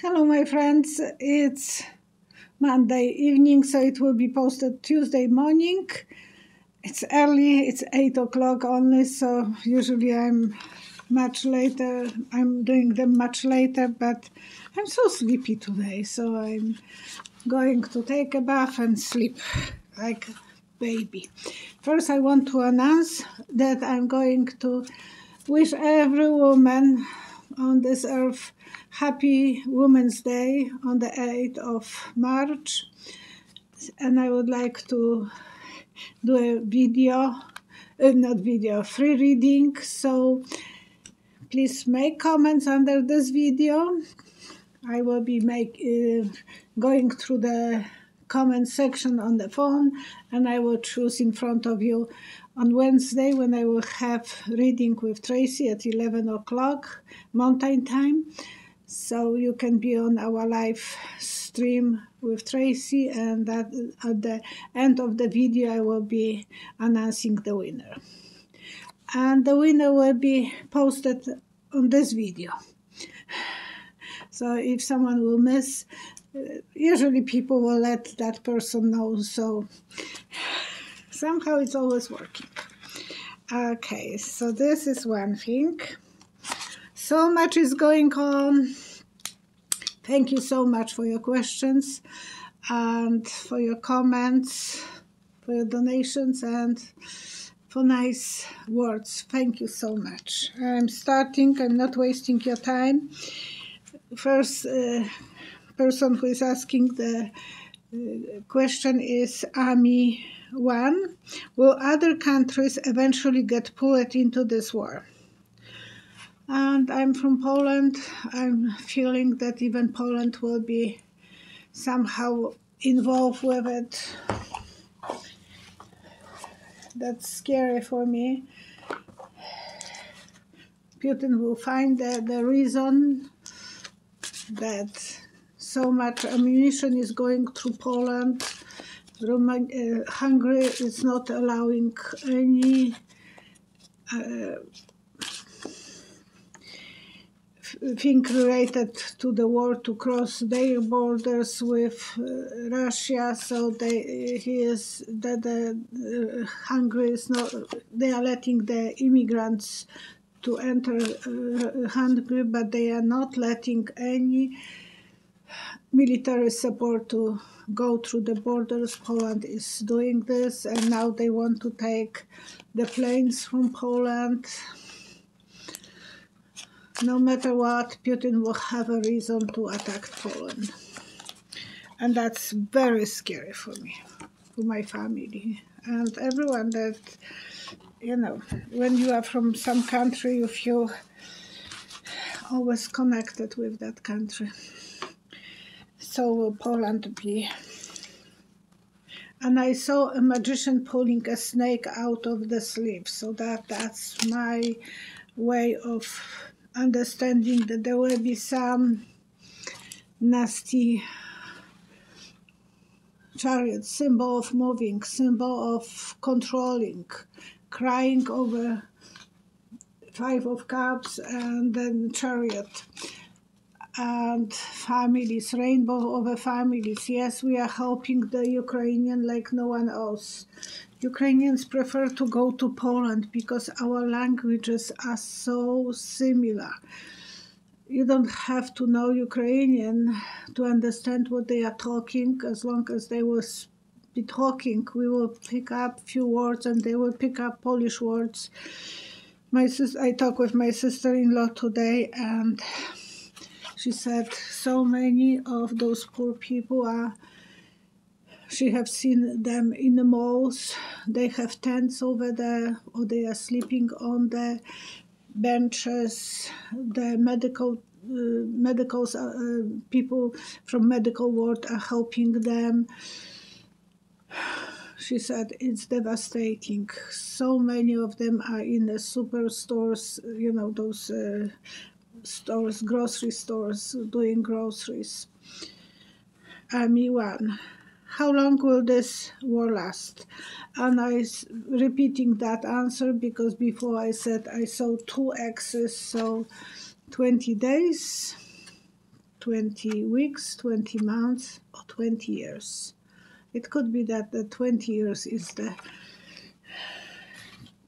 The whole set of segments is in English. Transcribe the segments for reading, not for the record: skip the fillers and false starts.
Hello my friends, it's Monday evening, so it will be posted Tuesday morning. It's early, it's 8 o'clock only, so usually I'm doing them much later, but I'm so sleepy today, so I'm going to take a bath and sleep like a baby. First I want to announce that I'm going to wish every woman on this earth happy Women's Day on the 8th of March, and I would like to do a free reading, so please make comments under this video. I will be going through the comment section on the phone, and I will choose in front of you on Wednesday when I will have reading with Tracy at 11 o'clock Mountain Time. So you can be on our live stream with Tracy, and that at the end of the video I will be announcing the winner. And the winner will be posted on this video. So if someone will miss, usually people will let that person know, so somehow it's always working. Okay, so this is one thing. So much is going on. Thank you so much for your questions and for your comments, for your donations, and for nice words. Thank you so much. I'm not wasting your time. First person who is asking the question is Ami1. Will other countries eventually get pulled into this war? And I'm from Poland. I'm feeling that even Poland will be somehow involved with it. That's scary for me. Putin will find the reason that so much ammunition is going through Poland. Hungary is not allowing any thing related to the war to cross their borders with Russia. So Hungary is not. They are letting the immigrants to enter Hungary, but they are not letting any military support to go through the borders. Poland is doing this, and now they want to take the planes from Poland. No matter what, Putin will have a reason to attack Poland. And that's very scary for me, for my family, and everyone that, when you are from some country, you feel always connected with that country. So will Poland be. And I saw a magician pulling a snake out of the sleeve, so that's my way of understanding that there will be some nasty chariot, symbol of moving, symbol of controlling, crying over 5 of Cups, and then chariot, and families, rainbow over families. Yes, we are helping the Ukrainian like no one else. Ukrainians prefer to go to Poland because our languages are so similar. You don't have to know Ukrainian to understand what they are talking. As long as they will be talking, we will pick up few words, and they will pick up Polish words. I talked with my sister-in-law today, and she said so many of those poor people she have seen them in the malls. They have tents over there, or they are sleeping on the benches. The people from medical ward are helping them. She said it's devastating. So many of them are in the superstores, those stores, grocery stores, doing groceries. Ami1. How long will this war last? And I repeating that answer because before I said I saw 2 X's, so 20 days, 20 weeks, 20 months, or 20 years. It could be that the 20 years is the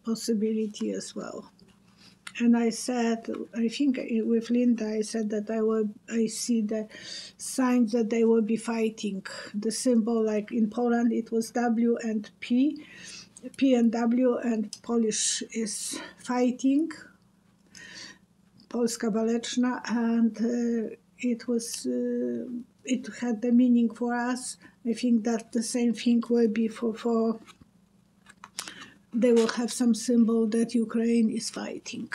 possibility as well. And I said, I think with Linda, I said that I see the signs that they will be fighting. The symbol, like in Poland, it was W and P, P and W, and Polish is fighting, Polska Waleczna, and it had the meaning for us. I think that the same thing will be for they will have some symbol that Ukraine is fighting.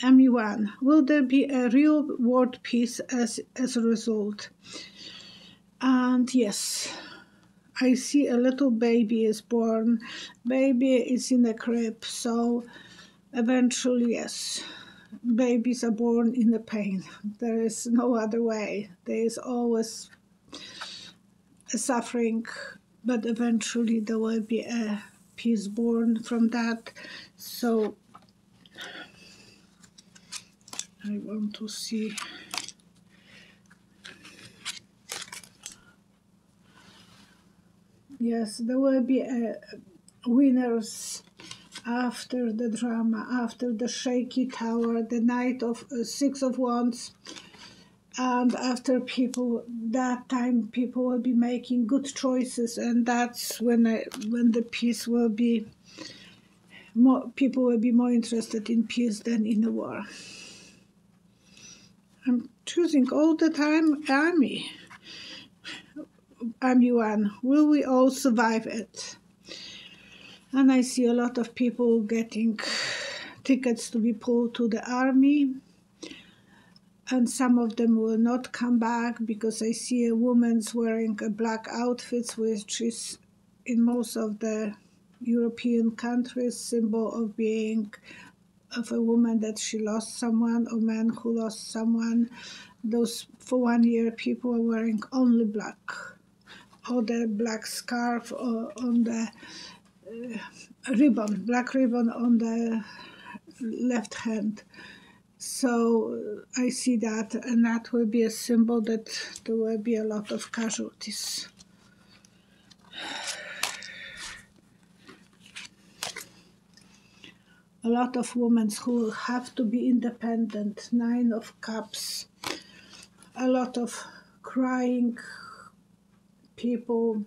ME1, will there be a real world peace as a result? And yes, I see a little baby is born. Baby is in a crib, so eventually, yes, babies are born in the pain. There is no other way. There is always a suffering, but eventually there will be a peace born from that. So I want to see. Yes, there will be winners after the drama, after the shaky tower, the Knight of Six of Wands, and after that time people will be making good choices, and that's when the peace will be more. People will be more interested in peace than in the war. I'm choosing all the time army. Army 1. Will we all survive it? And I see a lot of people getting tickets to be pulled to the army. And some of them will not come back, because I see a woman wearing a black outfit, which is in most of the European countries symbol of being of a woman that she lost someone, or man who lost someone. Those for 1 year people are wearing only black, or the black scarf on the ribbon, black ribbon on the left hand. So I see that, and that will be a symbol that there will be a lot of casualties. A lot of women who will have to be independent. 9 of Cups. A lot of crying people.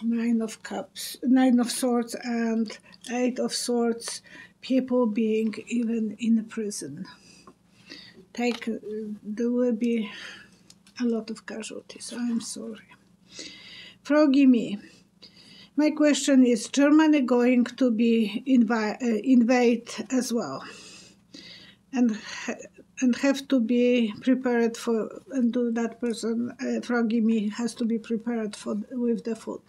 9 of Cups, 9 of Swords, and 8 of Swords. People being even in prison. There will be a lot of casualties. I'm sorry. Froggy me. My question is, Germany going to be invade as well, and have to be prepared for, and do that person, Froggy me, has to be prepared for with the food.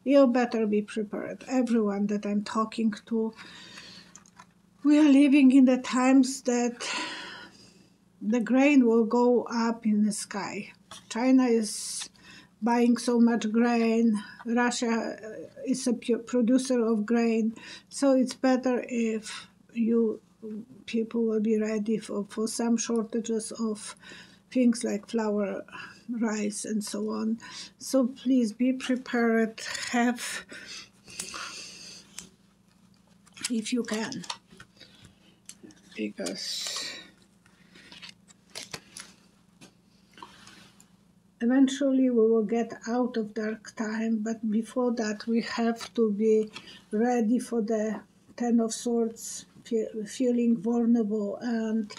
You better be prepared. Everyone that I'm talking to, we are living in the times that the grain will go up in the sky. China is buying so much grain. Russia is a producer of grain. So it's better if people will be ready for some shortages of things like flour, rice, and so on. So please be prepared, have, if you can, because eventually we will get out of dark time, but before that we have to be ready for the 10 of Swords, feeling vulnerable, and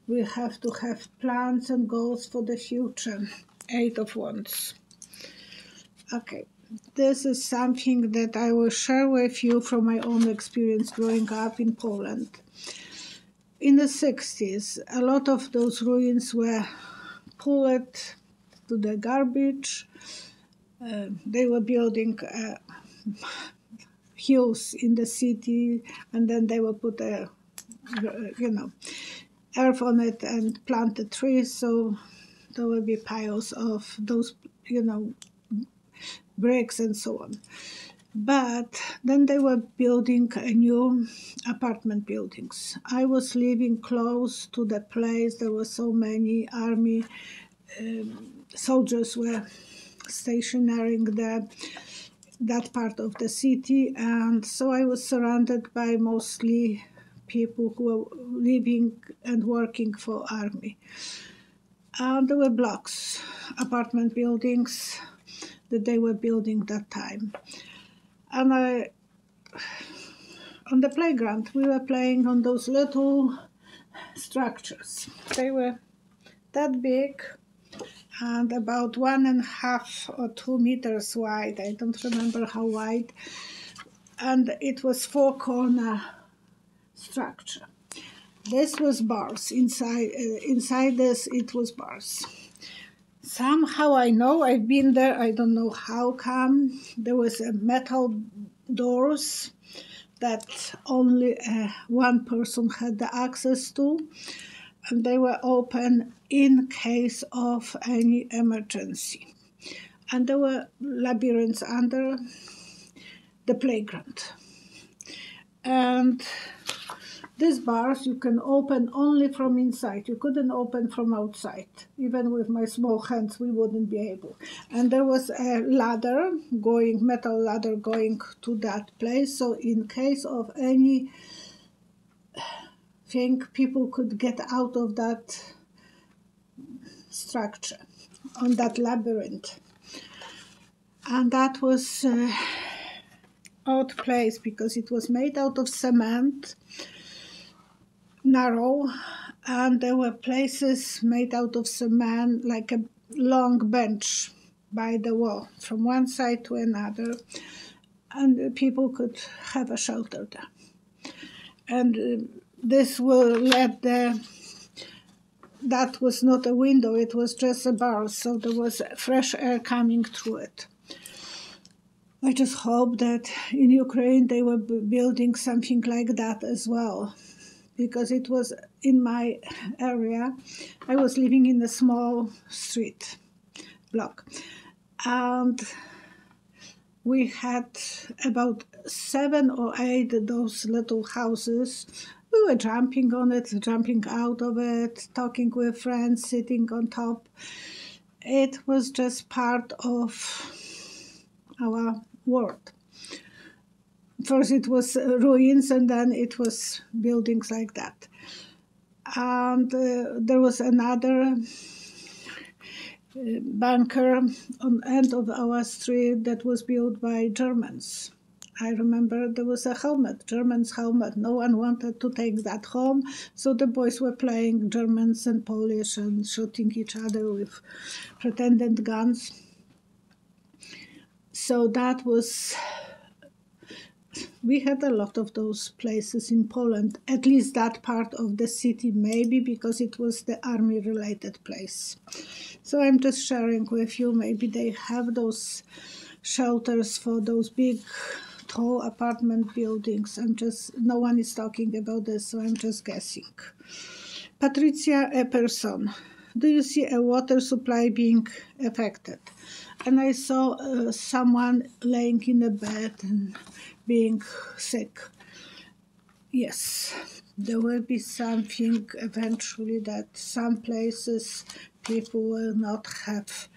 we have to have plans and goals for the future. 8 of Wands. Okay, this is something that I will share with you from my own experience growing up in Poland. In the 60s, a lot of those ruins were pulled to the garbage. They were building hills in the city, and then they will put earth on it and plant the trees. So there will be piles of those, bricks and so on. But then they were building a new apartment buildings. I was living close to the place. There were so many army soldiers were stationing there, that part of the city, and so I was surrounded by mostly people who were living and working for army. And there were blocks, apartment buildings that they were building that time. And on the playground, we were playing on those little structures. They were that big and about 1.5 or 2 meters wide. I don't remember how wide. And it was 4-corner structure. This was bars. Inside this, it was bars. Somehow I know, I've been there, I don't know how come. There was a metal doors that only one person had the access to, and they were open in case of any emergency. And there were labyrinths under the playground. And these bars you can open only from inside. You couldn't open from outside. Even with my small hands, we wouldn't be able. And there was a ladder metal ladder going to that place. So in case of anything, people could get out of that structure, on that labyrinth. And that was an odd place because it was made out of cement, narrow, and there were places made out of cement, like a long bench by the wall from one side to another, and people could have a shelter there. And this will let that was not a window, it was just a bar, so there was fresh air coming through it. I just hope that in Ukraine they were building something like that as well, because it was in my area. I was living in a small street block, and we had about 7 or 8 of those little houses. We were jumping on it, jumping out of it, talking with friends, sitting on top. It was just part of our world. First it was ruins, and then it was buildings like that. And there was another bunker on the end of our street that was built by Germans. I remember there was a helmet, German's helmet. No one wanted to take that home, so the boys were playing Germans and Polish and shooting each other with pretended guns. So that was... We had a lot of those places in Poland, at least that part of the city, maybe because it was the army-related place. So I'm just sharing with you, maybe they have those shelters for those big, tall apartment buildings. No one is talking about this, so I'm just guessing. Patricia Epperson, do you see a water supply being affected? And I saw someone laying in a bed and being sick. Yes, there will be something eventually that some places people will not have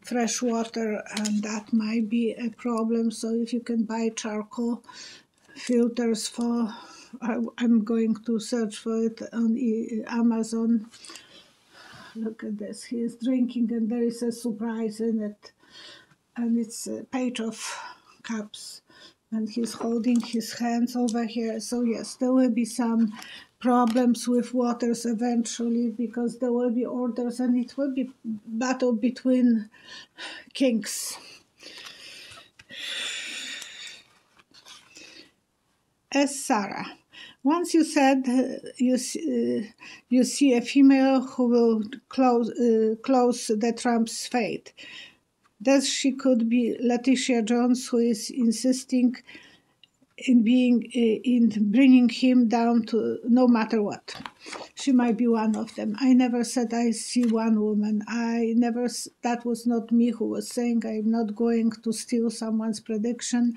fresh water, and that might be a problem. So if you can buy charcoal filters I'm going to search for it on Amazon. Look at this, he is drinking and there is a surprise in it, and it's a page of cups, and he's holding his hands over here. So yes, there will be some problems with waters eventually, because there will be orders and it will be battle between kings. As Sarah, once you said you see a female who will close the Trump's fate. That she could be Letitia Jones, who is insisting in bringing him down to no matter what. she might be one of them. I never said I see one woman. That was not me who was saying. I'm not going to steal someone's prediction.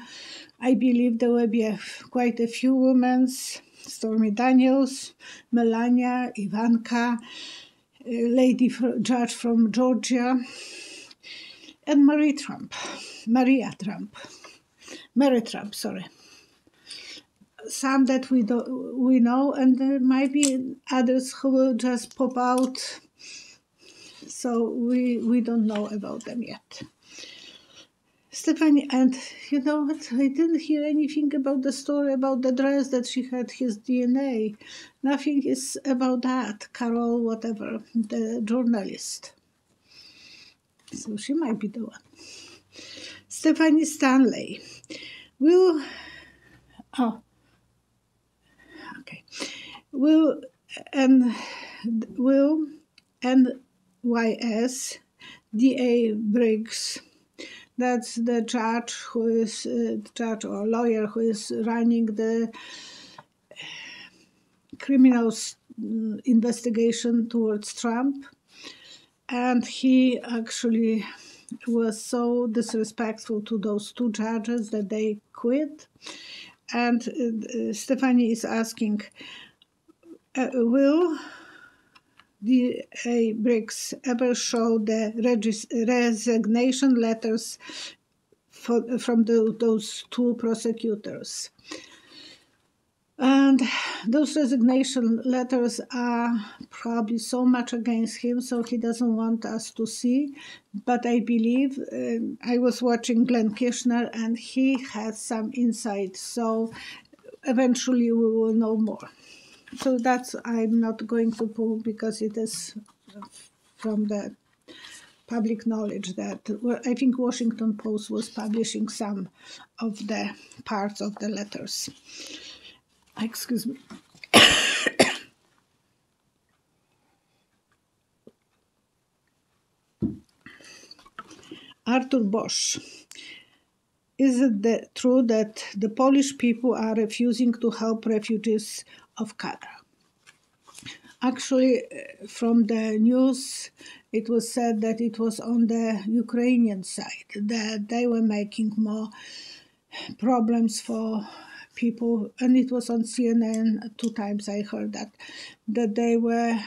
I believe there will be quite a few women: Stormy Daniels, Melania, Ivanka, lady judge from Georgia, and Mary Trump, sorry. Some that we know, and there might be others who will just pop out. So we don't know about them yet. Stephanie, and you know what? I didn't hear anything about the story about the dress that she had his DNA. Nothing is about that. Carol, whatever, the journalist. So she might be the one. Stephanie Stanley. Will NYS DA Briggs, that's the judge who is judge or lawyer who is running the criminal investigation towards Trump, and he actually was so disrespectful to those two judges that they quit. And Stephanie is asking, will D.A. Briggs ever show the resignation letters from those two prosecutors? And those resignation letters are probably so much against him, so he doesn't want us to see. But I believe, I was watching Glenn Kirshner, and he has some insight, so eventually we will know more. So that's, I'm not going to pull, because it is from the public knowledge that I think Washington Post was publishing some of the parts of the letters. Excuse me. Arthur Bosch. Is it true that the Polish people are refusing to help refugees of color? Actually, from the news, it was said that it was on the Ukrainian side, that they were making more problems for people, and it was on CNN 2 times I heard that they were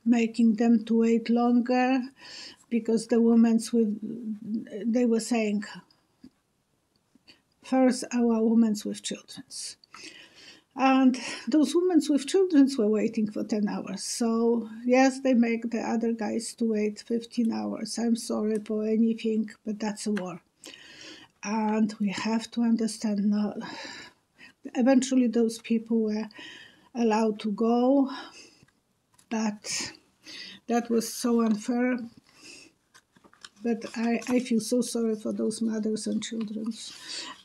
making them to wait longer, because the they were saying, first our women with children. And those women with children were waiting for 10 hours. So yes, they make the other guys to wait 15 hours. I'm sorry for anything, but that's a war. And we have to understand, eventually those people were allowed to go, but that was so unfair. But I feel so sorry for those mothers and children.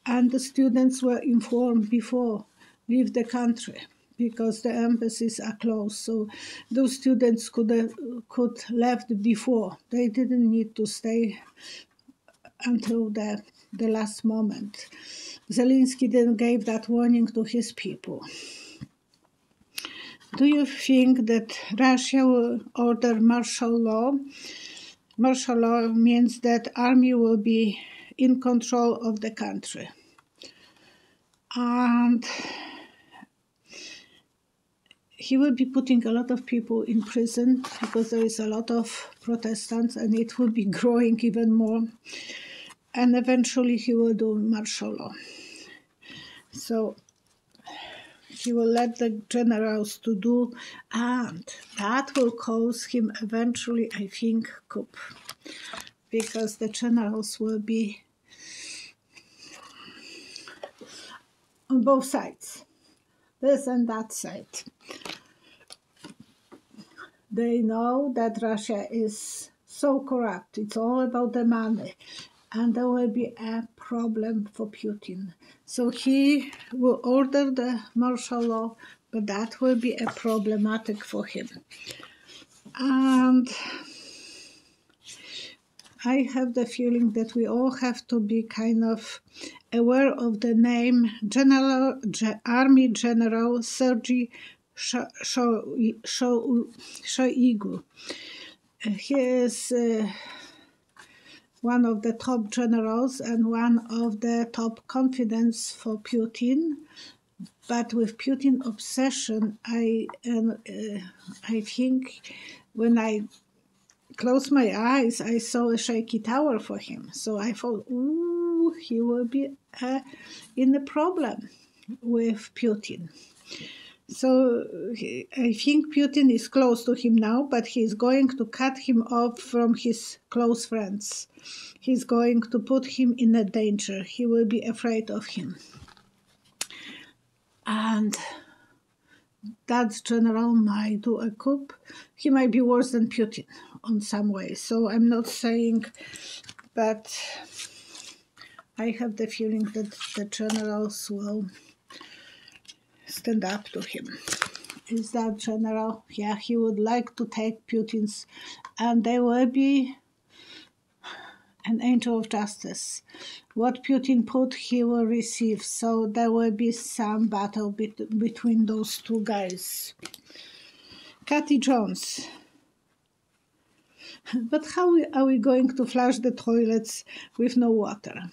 And the students were informed before leave the country, because the embassies are closed. So those students could left before. They didn't need to stay until the last moment. Zelensky then gave that warning to his people. Do you think that Russia will order martial law? Martial law means that army will be in control of the country. And he will be putting a lot of people in prison, because there is a lot of Protestants, and it will be growing even more. And eventually he will do martial law. So he will let the generals to do, and that will cause him eventually, I think, coup, because the generals will be on both sides, this and that side. They know that Russia is so corrupt. It's all about the money. And there will be a problem for Putin. So he will order the martial law, but that will be a problematic for him. And I have the feeling that we all have to be kind of aware of the name Army General Sergei Shoigu. He is one of the top generals and one of the top confidants for Putin. But with Putin obsession, I think when I closed my eyes, I saw a shaky tower for him. So I thought, ooh, he will be in a problem with Putin. So I think Putin is close to him now, but he's going to cut him off from his close friends. He's going to put him in a danger. He will be afraid of him. And that general might do a coup. He might be worse than Putin on some ways. So I'm not saying, but I have the feeling that the generals will stand up to him. Is that general? Yeah, he would like to take Putin's, and there will be an angel of justice. What Putin put, he will receive. So there will be some battle between those two guys. Cathy Jones. But how are we going to flush the toilets with no water?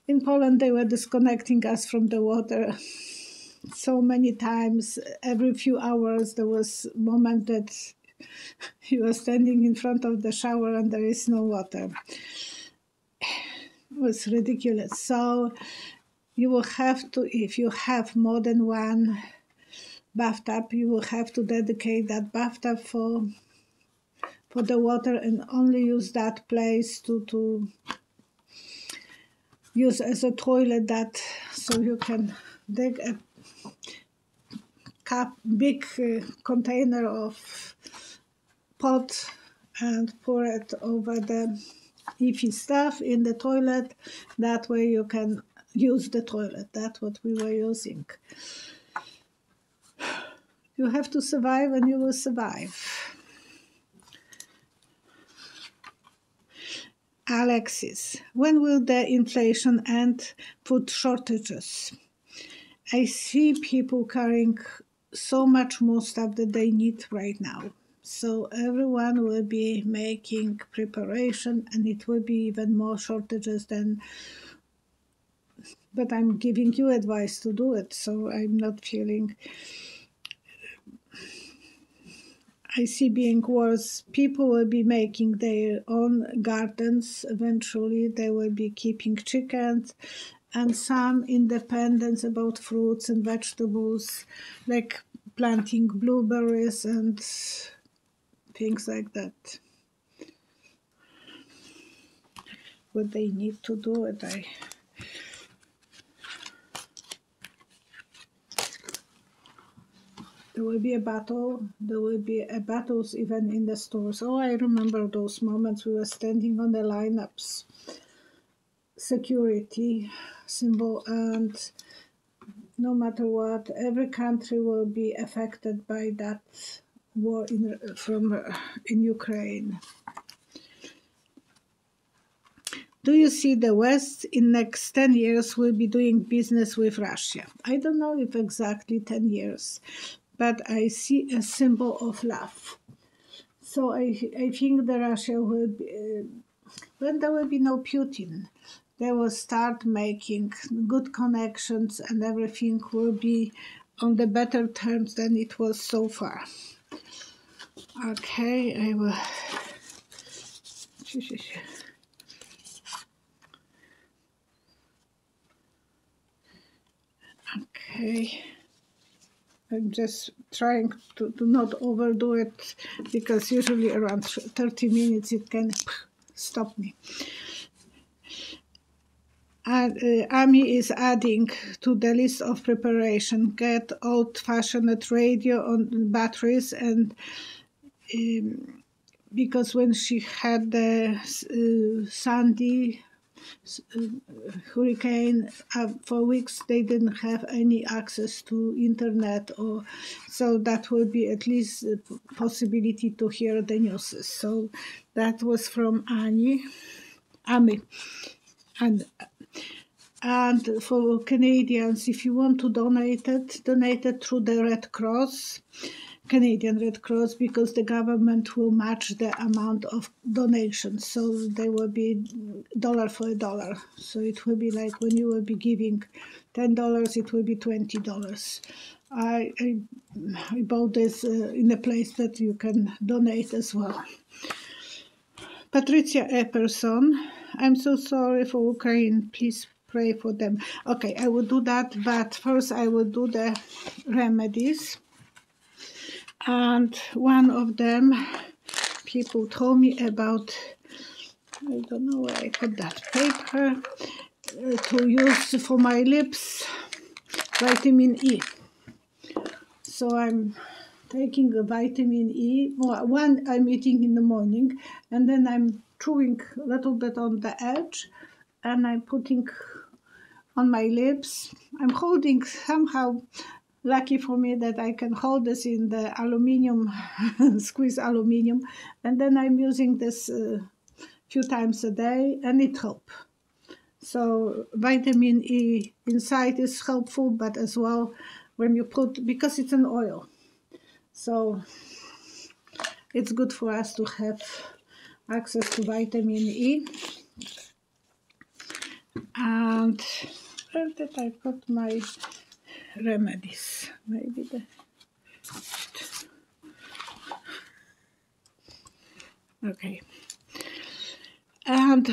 In Poland, they were disconnecting us from the water so many times. Every few hours, there was a moment that you were standing in front of the shower and there is no water. It was ridiculous. So you will have to, if you have more than one bathtub, you will have to dedicate that bathtub for the water and only use that place to use as a toilet, that so you can dig a big container of pot and pour it over the iffy stuff in the toilet. That way you can use the toilet. That's what we were using. You have to survive and you will survive. Alexis, when will the inflation and food shortages? I see people carrying so much more stuff that they need right now. So everyone will be making preparation and it will be even more shortages than, but I'm giving you advice to do it. So I'm not feeling, I see being worse. People will be making their own gardens. Eventually they will be keeping chickens and some independence about fruits and vegetables, like planting blueberries and things like that. What they need to do it, there will be a battle. There will be battles even in the stores. Oh, I remember those moments we were standing on the lineups. Security symbol, and no matter what, every country will be affected by that war in Ukraine. Do you see the West in next 10 years will be doing business with Russia? I don't know if exactly 10 years, but I see a symbol of love. So I think that Russia will be, when there will be no Putin, they will start making good connections and everything will be on the better terms than it was so far. Okay, I will. Okay. I'm just trying to not overdo it because usually around 30 minutes it can stop me. And Ami is adding to the list of preparation, get old-fashioned radio on batteries, and because when she had the Sandy hurricane, for weeks they didn't have any access to internet, or so that will be at least a possibility to hear the news. So that was from Ami. And And for Canadians, if you want to donate it through the Red Cross, Canadian Red Cross, because the government will match the amount of donations. So they will be dollar for a dollar. So it will be like when you will be giving $10, it will be $20. I bought this in a place that you can donate as well. Patricia Epperson, I'm so sorry for Ukraine. Please pray for them. Okay, I will do that, but first I will do the remedies. And one of them, people told me about, I don't know where I put that paper, to use for my lips, vitamin E. So I'm taking the vitamin E. One I'm eating in the morning, and then I'm chewing a little bit on the edge, and I'm putting on my lips. I'm holding somehow. Lucky for me that I can hold this in the aluminium, squeeze aluminium, and then I'm using this few times a day, and it helps. So vitamin E inside is helpful, but as well when you put, because it's an oil, so it's good for us to have access to vitamin E. And where did I put my remedies? Maybe the... Okay. And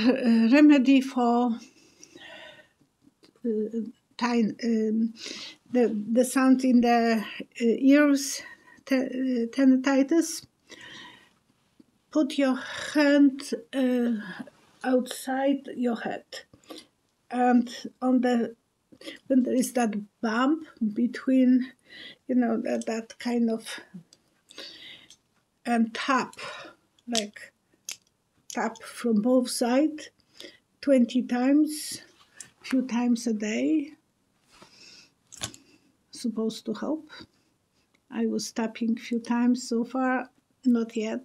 remedy for the sound in the ears, tinnitus. Put your hand outside your head, and on the, when there is that bump between, you know, that kind of, and tap, like tap from both sides 20 times, few times a day. Supposed to help. I was tapping few times so far, not yet.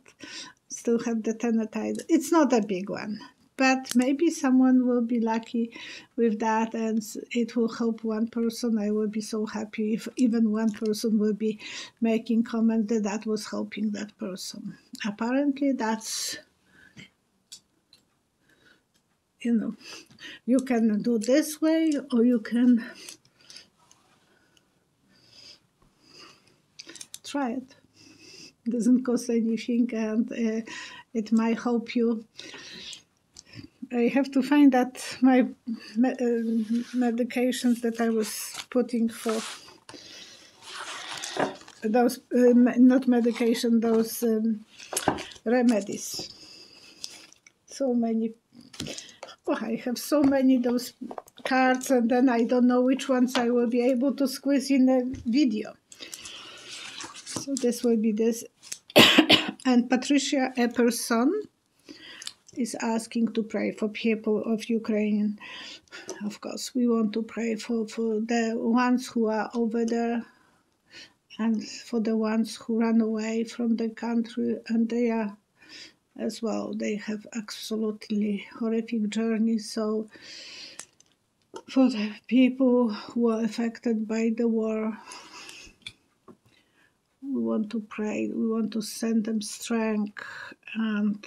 Still have the tinnitus. It's not a big one, but maybe someone will be lucky with that and it will help one person. I will be so happy if even one person will be making comment that that was helping that person. Apparently that's, you know, you can do this way, or you can try it. It doesn't cost anything, and it might help you. I have to find that my medications that I was putting for those, not medication, those remedies. So many. Oh, I have so many those cards, and then I don't know which ones I will be able to squeeze in a video. So this will be this. And Patricia Epperson is asking to pray for people of Ukraine. Of course, we want to pray for the ones who are over there, and for the ones who run away from the country, and they are as well. They have absolutely horrific journey. So for the people who are affected by the war, we want to pray. We want to send them strength and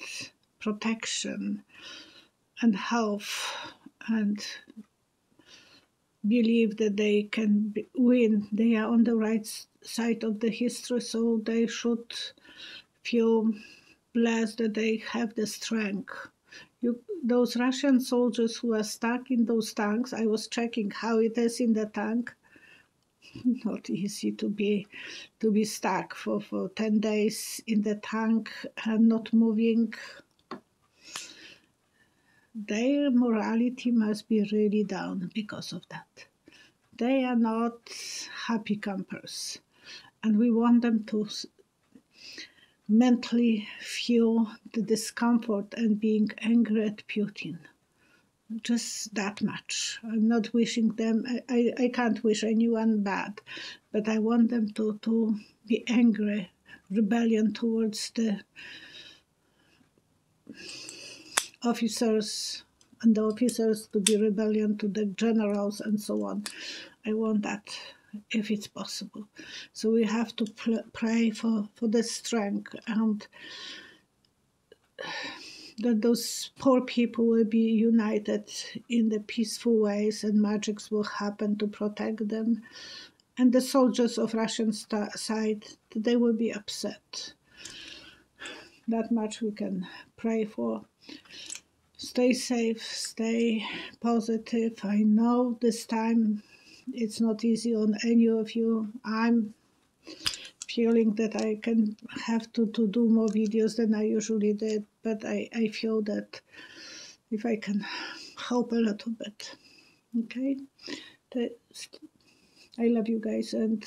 protection and health, and believe that they can win. They are on the right side of the history, so they should feel blessed that they have the strength. Those Russian soldiers who are stuck in those tanks, I was checking how it is in the tank. Not easy to be stuck for 10 days in the tank and not moving. Their morality must be really down because of that. They are not happy campers, and we want them to mentally feel the discomfort and being angry at Putin. Just that much. I'm not wishing them, I can't wish anyone bad, but I want them to be angry, rebellion towards the officers and the officers to be rebellion to the generals and so on. I want that if it's possible. So we have to pray for the strength, and that those poor people will be united in the peaceful ways, and magics will happen to protect them. And the soldiers of Russian side, they will be upset. That much we can pray for. Stay safe, stay positive. I know this time it's not easy on any of you. I'm feeling that I can have to do more videos than I usually did, but I feel that if I can help a little bit, okay? I love you guys, and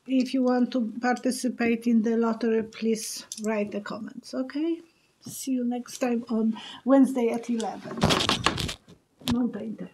if you want to participate in the lottery, please write the comments, okay? See you next time on Wednesday at 11. Mountain time.